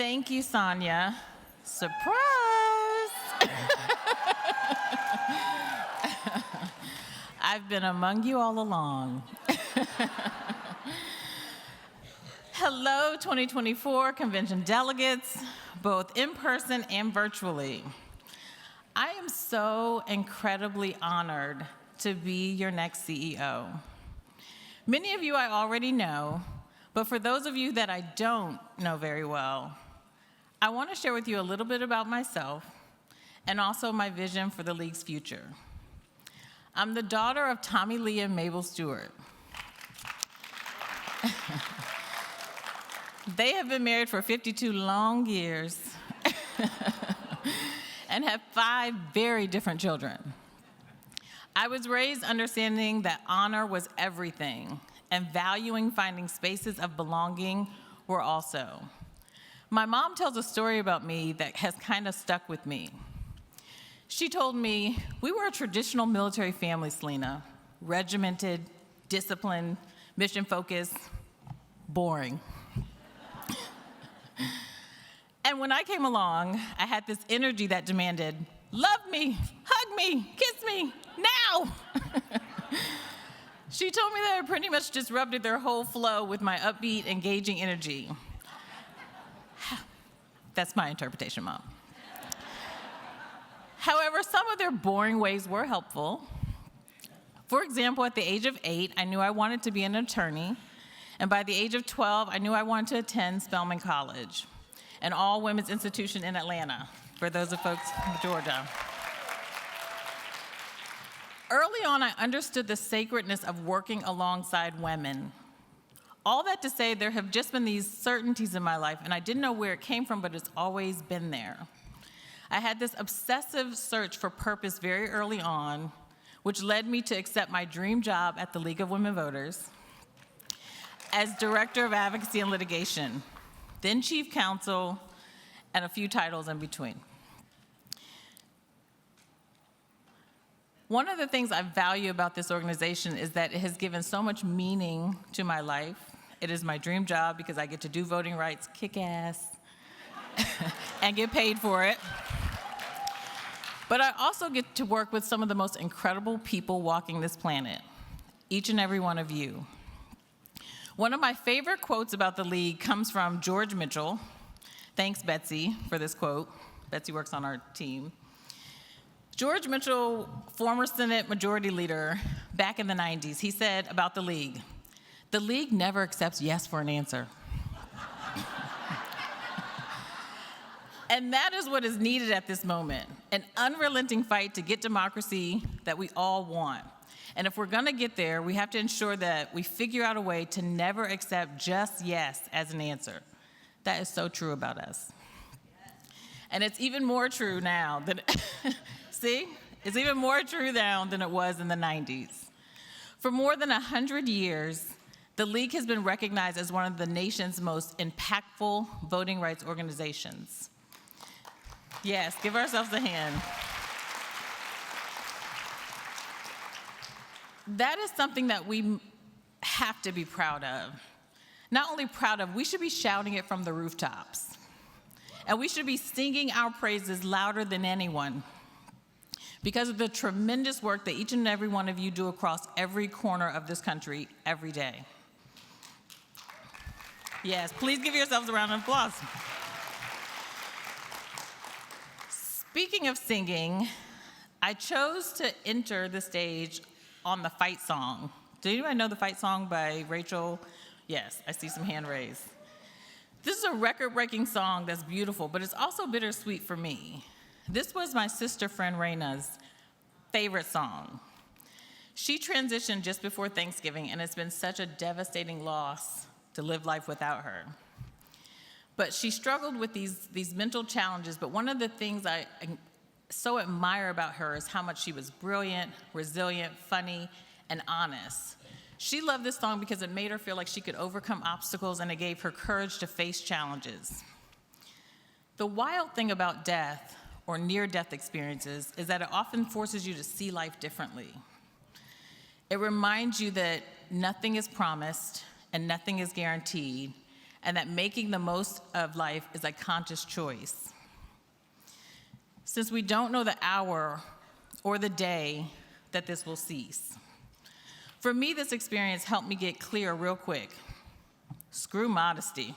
Thank you, Sonia. Surprise! I've been among you all along. Hello, 2024 convention delegates, both in person and virtually. I am so incredibly honored to be your next CEO. Many of you I already know, but for those of you that I don't know very well, I want to share with you a little bit about myself and also my vision for the League's future. I'm the daughter of Tommy Lee and Mabel Stewart. They have been married for 52 long years and have 5 very different children. I was raised understanding that honor was everything and valuing finding spaces of belonging were also. My mom tells a story about me that has kind of stuck with me. She told me, we were a traditional military family, Celina, regimented, disciplined, mission-focused, boring. And when I came along, I had this energy that demanded, love me, hug me, kiss me, now! She told me that I pretty much disrupted their whole flow with my upbeat, engaging energy. That's my interpretation, Mom. However, some of their boring ways were helpful. For example, at the age of 8, I knew I wanted to be an attorney, and by the age of 12, I knew I wanted to attend Spelman College, an all-women's institution in Atlanta, for those of folks from Georgia. Early on, I understood the sacredness of working alongside women. All that to say, there have just been these certainties in my life, and I didn't know where it came from, but it's always been there. I had this obsessive search for purpose very early on, which led me to accept my dream job at the League of Women Voters as Director of Advocacy and Litigation, then Chief Counsel, and a few titles in between. One of the things I value about this organization is that it has given so much meaning to my life. It is my dream job because I get to do voting rights, kick ass, and get paid for it. But I also get to work with some of the most incredible people walking this planet, each and every one of you. One of my favorite quotes about the League comes from George Mitchell. Thanks, Betsy, for this quote. Betsy works on our team. George Mitchell, former Senate Majority Leader back in the 90s, he said about the League never accepts yes for an answer. And that is what is needed at this moment, an unrelenting fight to get democracy that we all want. And if we're gonna get there, we have to ensure that we figure out a way to never accept just yes as an answer. That is so true about us. And it's even more true now than, see? It's even more true now than it was in the 90s. For more than 100 years, the League has been recognized as one of the nation's most impactful voting rights organizations. Yes, give ourselves a hand. That is something that we have to be proud of. Not only proud of, we should be shouting it from the rooftops. And we should be singing our praises louder than anyone because of the tremendous work that each and every one of you do across every corner of this country every day. Yes, please give yourselves a round of applause. Speaking of singing, I chose to enter the stage on the fight song. Do anyone know the fight song by Rachel? Yes, I see some hand raised. This is a record-breaking song that's beautiful, but it's also bittersweet for me. This was my sister friend Raina's favorite song. She transitioned just before Thanksgiving, and it's been such a devastating loss to live life without her. But she struggled with these mental challenges, but one of the things I so admire about her is how much she was brilliant, resilient, funny, and honest. She loved this song because it made her feel like she could overcome obstacles and it gave her courage to face challenges. The wild thing about death or near-death experiences is that it often forces you to see life differently. It reminds you that nothing is promised and nothing is guaranteed, and that making the most of life is a conscious choice. Since we don't know the hour or the day that this will cease. For me, this experience helped me get clear real quick. Screw modesty.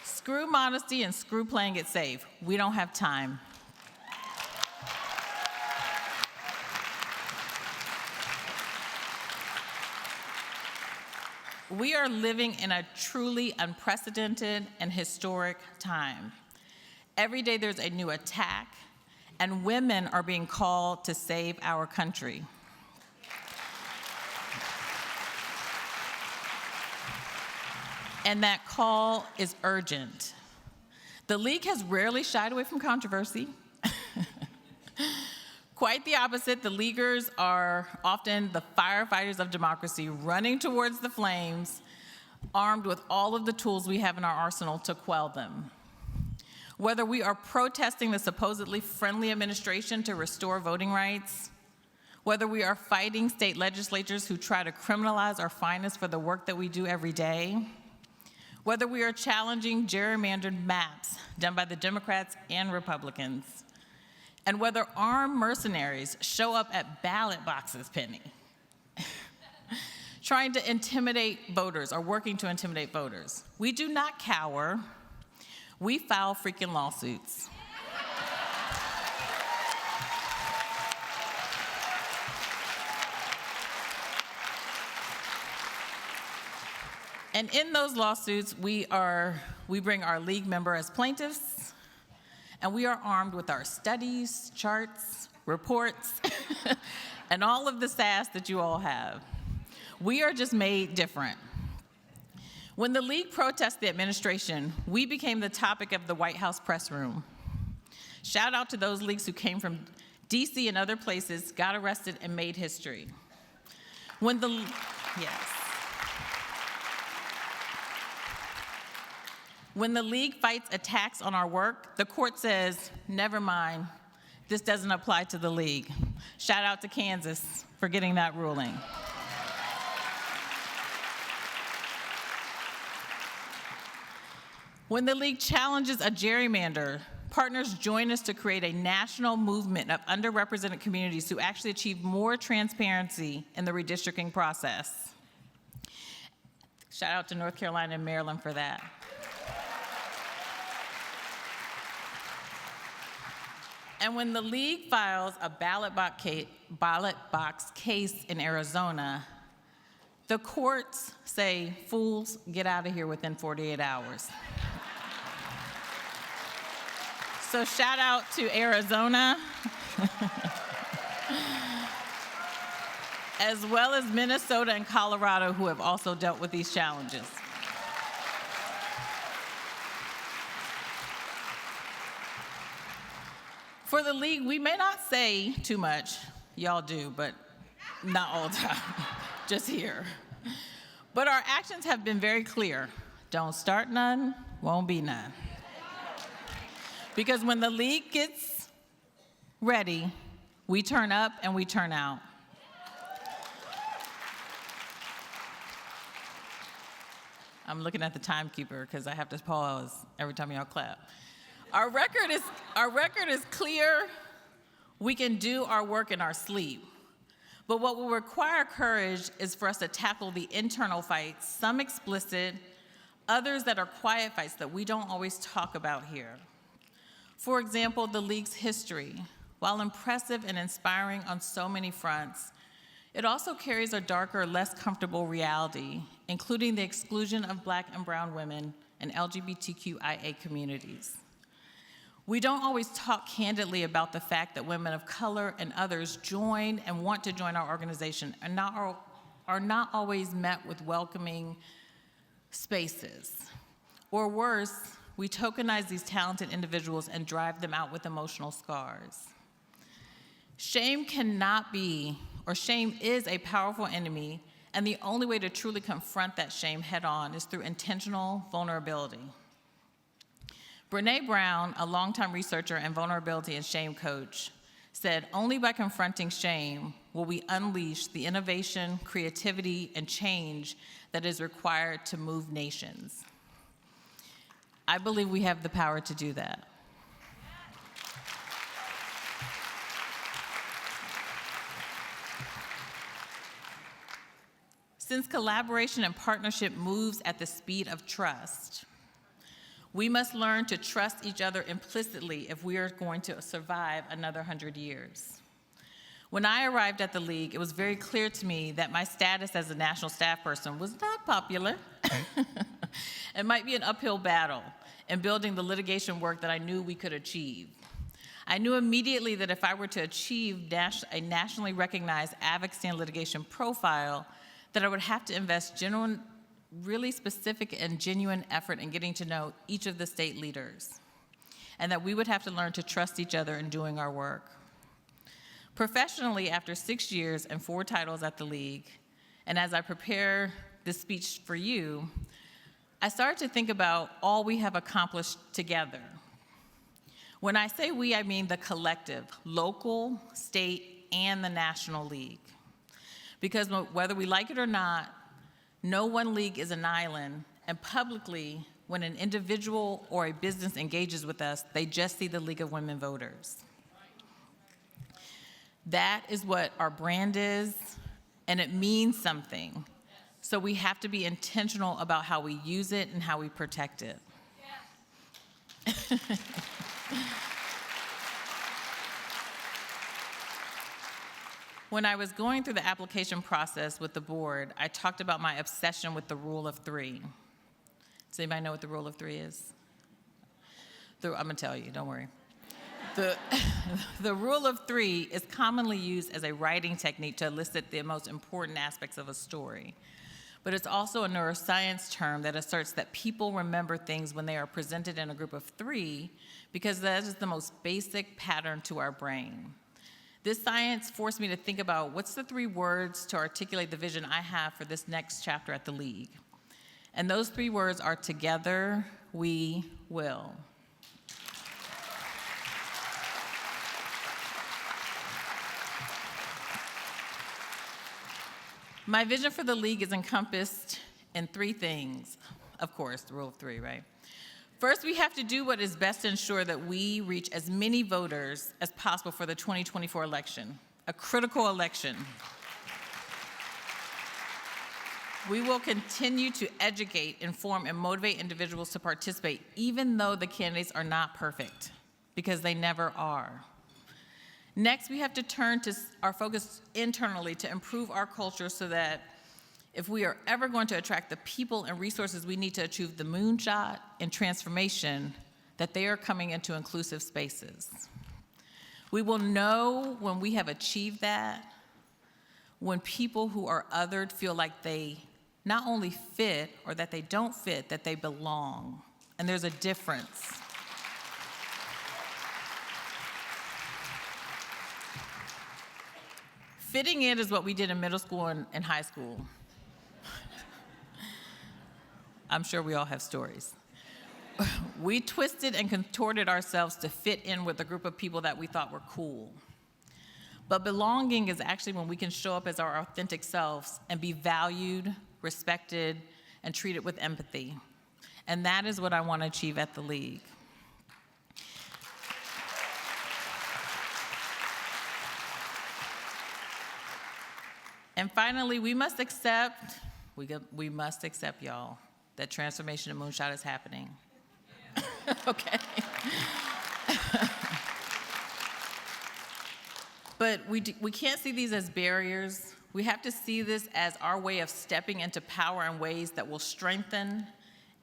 Screw modesty and screw playing it safe. We don't have time. We are living in a truly unprecedented and historic time. Every day there's a new attack, and women are being called to save our country. And that call is urgent. The League has rarely shied away from controversy. Quite the opposite, the Leaguers are often the firefighters of democracy, running towards the flames, armed with all of the tools we have in our arsenal to quell them. Whether we are protesting the supposedly friendly administration to restore voting rights, whether we are fighting state legislatures who try to criminalize our finest for the work that we do every day, whether we are challenging gerrymandered maps done by the Democrats and Republicans, and whether armed mercenaries show up at ballot boxes, Penny, trying to intimidate voters or working to intimidate voters. We do not cower. We file freaking lawsuits. And in those lawsuits, we bring our League member as plaintiffs, and we are armed with our studies, charts, reports, and all of the sass that you all have. We are just made different. When the League protested the administration, we became the topic of the White House press room. Shout out to those Leagues who came from DC and other places, got arrested, and made history. When the League fights attacks on our work, the court says, never mind, this doesn't apply to the League. Shout out to Kansas for getting that ruling. When the League challenges a gerrymander, partners join us to create a national movement of underrepresented communities to actually achieve more transparency in the redistricting process. Shout out to North Carolina and Maryland for that. And when the League files a ballot box case in Arizona, the courts say, fools, get out of here within 48 hours. So shout out to Arizona, as well as Minnesota and Colorado, who have also dealt with these challenges. For the League, we may not say too much. Y'all do, but not all the time, just here. But our actions have been very clear. Don't start none, won't be none. Because when the League gets ready, we turn up and we turn out. I'm looking at the timekeeper because I have to pause every time y'all clap. Our record is clear. We can do our work in our sleep. But what will require courage is for us to tackle the internal fights, some explicit, others that are quiet fights that we don't always talk about here. For example, the League's history. While impressive and inspiring on so many fronts, it also carries a darker, less comfortable reality, including the exclusion of Black and brown women and LGBTQIA communities. We don't always talk candidly about the fact that women of color and others join and want to join our organization and are not always met with welcoming spaces. Or worse, we tokenize these talented individuals and drive them out with emotional scars. Shame cannot be, or shame is a powerful enemy, and the only way to truly confront that shame head on is through intentional vulnerability. Brene Brown, a longtime researcher and vulnerability and shame coach, said, "Only by confronting shame will we unleash the innovation, creativity, and change that is required to move nations." I believe we have the power to do that. Since collaboration and partnership moves at the speed of trust, we must learn to trust each other implicitly if we are going to survive another 100 years. When I arrived at the League, it was very clear to me that my status as a national staff person was not popular. It might be an uphill battle in building the litigation work that I knew we could achieve. I knew immediately that if I were to achieve a nationally recognized advocacy and litigation profile, that I would have to invest genuine, really specific and genuine effort in getting to know each of the state leaders, and that we would have to learn to trust each other in doing our work. Professionally, after 6 years and 4 titles at the League, and as I prepare this speech for you, I started to think about all we have accomplished together. When I say we, I mean the collective, local, state, and the National League. Because whether we like it or not, no one league is an island, and publicly, when an individual or a business engages with us, they just see the League of Women Voters. That is what our brand is, and it means something. So we have to be intentional about how we use it and how we protect it. When I was going through the application process with the board, I talked about my obsession with the rule of 3. Does anybody know what the rule of 3 is? I'm gonna tell you, don't worry. The rule of 3 is commonly used as a writing technique to elicit the most important aspects of a story. But it's also a neuroscience term that asserts that people remember things when they are presented in a group of 3 because that is the most basic pattern to our brain. This science forced me to think about what's the 3 words to articulate the vision I have for this next chapter at the League. And those 3 words are together we will. My vision for the League is encompassed in 3 things. Of course, the rule of 3, right? First, we have to do what is best to ensure that we reach as many voters as possible for the 2024 election, a critical election. We will continue to educate, inform, and motivate individuals to participate, even though the candidates are not perfect, because they never are. Next, we have to turn to our focus internally to improve our culture so that if we are ever going to attract the people and resources we need to achieve the moonshot and transformation, that they are coming into inclusive spaces. We will know when we have achieved that, when people who are othered feel like they not only fit or that they don't fit, that they belong. And there's a difference. Fitting in is what we did in middle school and high school. I'm sure we all have stories. We twisted and contorted ourselves to fit in with a group of people that we thought were cool. But belonging is actually when we can show up as our authentic selves and be valued, respected, and treated with empathy. And that is what I want to achieve at the League. And finally, we must accept, y'all, that transformation and moonshot is happening. Okay. But we can't see these as barriers. We have to see this as our way of stepping into power in ways that will strengthen,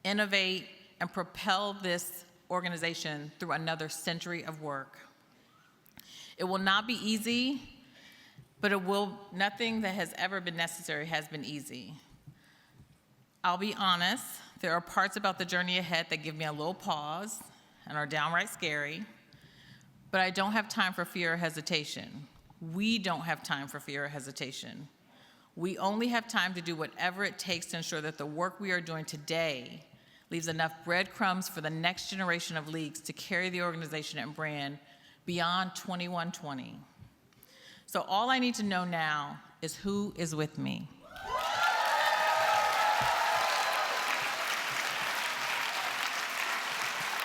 innovate, and propel this organization through another century of work. It will not be easy, but nothing that has ever been necessary has been easy. I'll be honest, there are parts about the journey ahead that give me a little pause and are downright scary, but I don't have time for fear or hesitation. We don't have time for fear or hesitation. We only have time to do whatever it takes to ensure that the work we are doing today leaves enough breadcrumbs for the next generation of leagues to carry the organization and brand beyond 2120. So all I need to know now is who is with me.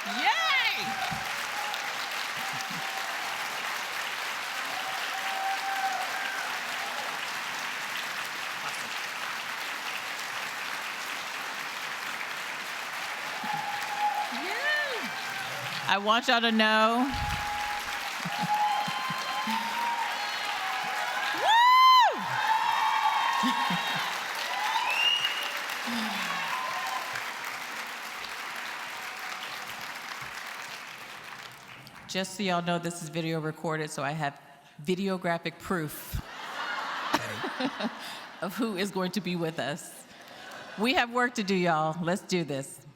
Yay! Yay! I want y'all to know. Woo! Just so y'all know, this is video recorded, so I have videographic proof of who is going to be with us. We have work to do, y'all. Let's do this.